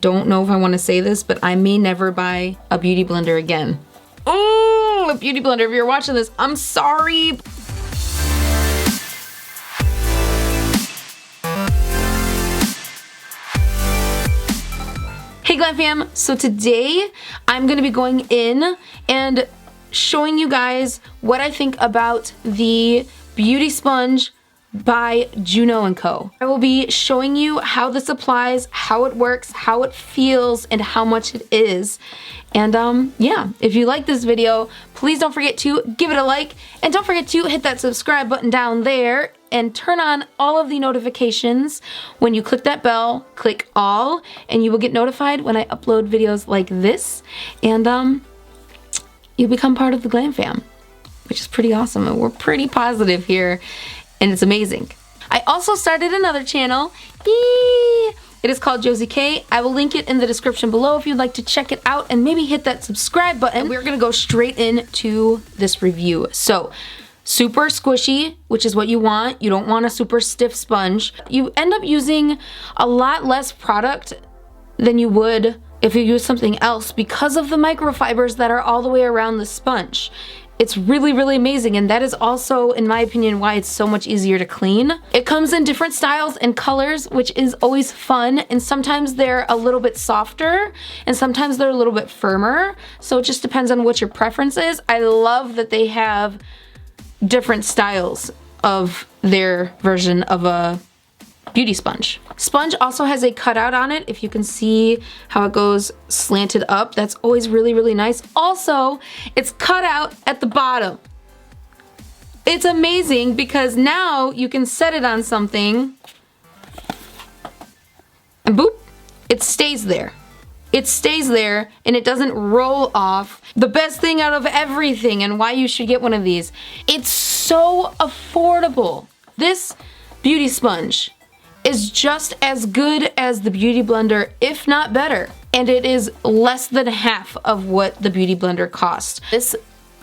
Don't know if I want to say this, but I may never buy a beauty blender again. Oh, a beauty blender, if you're watching this, I'm sorry. Hey Glamfam, so today I'm gonna be going in and showing you guys what I think about the Beauty Sponge by Juno&Co. I will be showing you how this applies, how it works, how it feels, and how much it is. And yeah, if you like this video, please don't forget to give it a like, and don't forget to hit that subscribe button down there and turn on all of the notifications. When you click that bell, click all, and you will get notified when I upload videos like this. And you become part of the Glam Fam, which is pretty awesome. And we're pretty positive here, and it's amazing. I also started another channel. Yee! It is called Beautybyjosiek. I will link it in the description below if you'd like to check it out, and maybe hit that subscribe button. We're gonna go straight into this review. So, super squishy, which is what you want. You don't want a super stiff sponge. You end up using a lot less product than you would if you use something else because of the microfibers that are all the way around the sponge. It's really, really amazing, and that is also, in my opinion, why it's so much easier to clean. It comes in different styles and colors, which is always fun, and sometimes they're a little bit softer, and sometimes they're a little bit firmer, so it just depends on what your preference is. I love that they have different styles of their version of a beauty sponge. Sponge also has a cutout on it. If you can see how it goes slanted up, that's always really, really nice. Also, it's cut out at the bottom. It's amazing because now you can set it on something and boop, it stays there. It stays there and it doesn't roll off. The best thing out of everything, and why you should get one of these, it's so affordable. This beauty sponge is just as good as the Beauty Blender, if not better. And it is less than half of what the Beauty Blender costs. This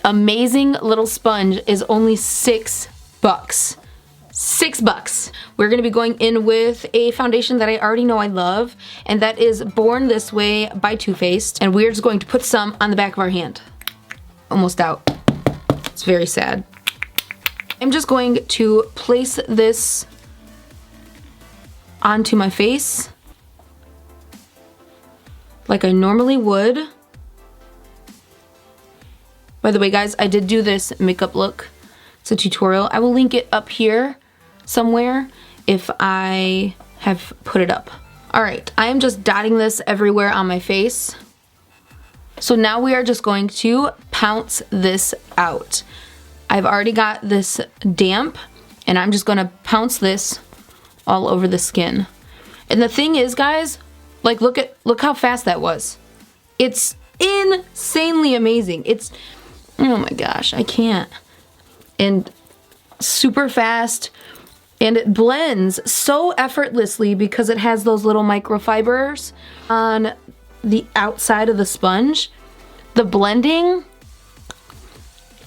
amazing little sponge is only $6. $6. We're gonna be going in with a foundation that I already know I love, and that is Born This Way by Too Faced. And we're just going to put some on the back of our hand. Almost out. It's very sad. I'm just going to place this onto my face like I normally would. By the way, guys, I did do this makeup look. It's a tutorial. I will link it up here somewhere if I have put it up. All right, I am just dotting this everywhere on my face. So now we are just going to pounce this out. I've already got this damp, and I'm just gonna pounce this all over the skin. And the thing is, guys, like look how fast that was. It's insanely amazing. It's, oh my gosh, I can't. And super fast, and it blends so effortlessly because it has those little microfibers on the outside of the sponge. The blending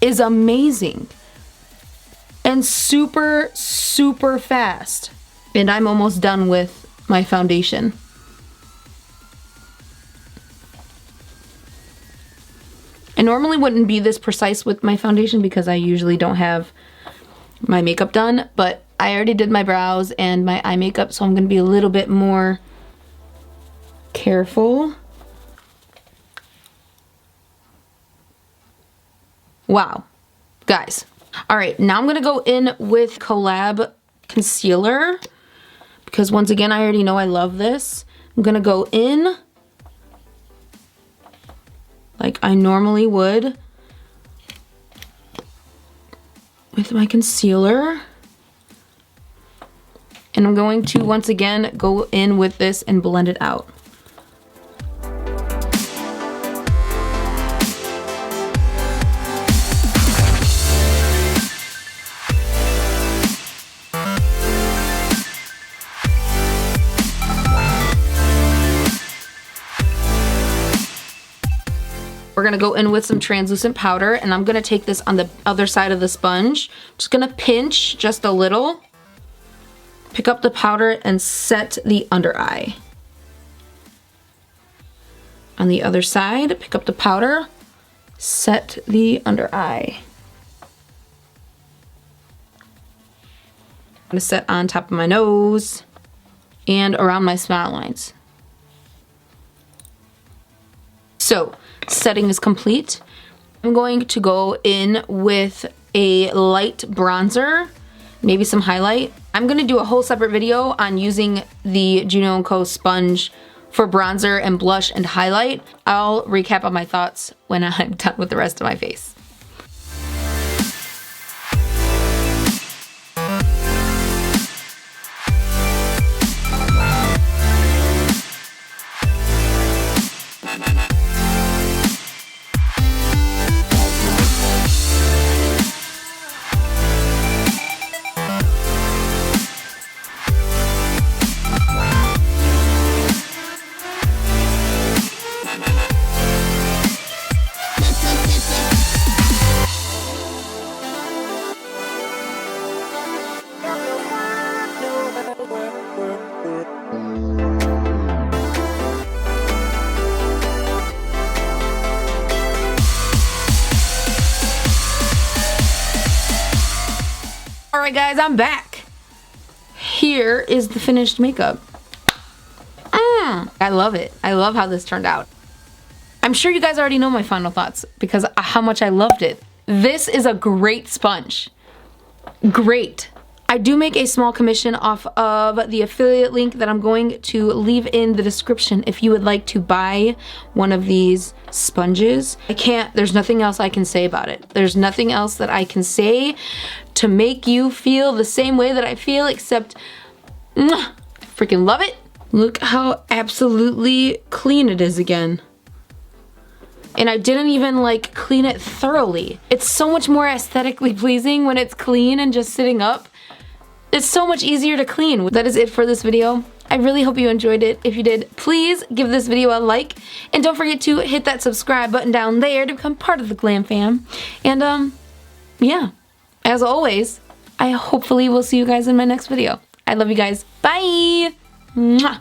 is amazing and super, super fast. And I'm almost done with my foundation. I normally wouldn't be this precise with my foundation because I usually don't have my makeup done, but I already did my brows and my eye makeup, so I'm gonna be a little bit more careful. Wow, guys. All right, now I'm gonna go in with Collab Concealer, because once again, I already know I love this. I'm gonna go in like I normally would with my concealer. And I'm going to, once again, go in with this and blend it out. We're gonna go in with some translucent powder, and I'm gonna take this on the other side of the sponge. Just gonna pinch just a little, pick up the powder and set the under eye. On the other side, pick up the powder, set the under eye. I'm gonna set on top of my nose and around my smile lines. So, setting is complete. I'm going to go in with a light bronzer, maybe some highlight. I'm gonna do a whole separate video on using the Juno&Co sponge for bronzer and blush and highlight. I'll recap on my thoughts when I'm done with the rest of my face. Alright guys, I'm back. Here is the finished makeup. I love it. I love how this turned out. I'm sure you guys already know my final thoughts because how much I loved it. This is a great sponge. Great. I do make a small commission off of the affiliate link that I'm going to leave in the description if you would like to buy one of these sponges. There's nothing else I can say about it. There's nothing else that I can say to make you feel the same way that I feel, except freaking love it. Look how absolutely clean it is again. And I didn't even like clean it thoroughly. It's so much more aesthetically pleasing when it's clean and just sitting up. It's so much easier to clean. That is it for this video. I really hope you enjoyed it. If you did, please give this video a like. And don't forget to hit that subscribe button down there to become part of the Glam Fam. And yeah, as always, I hopefully will see you guys in my next video. I love you guys. Bye! Mwah.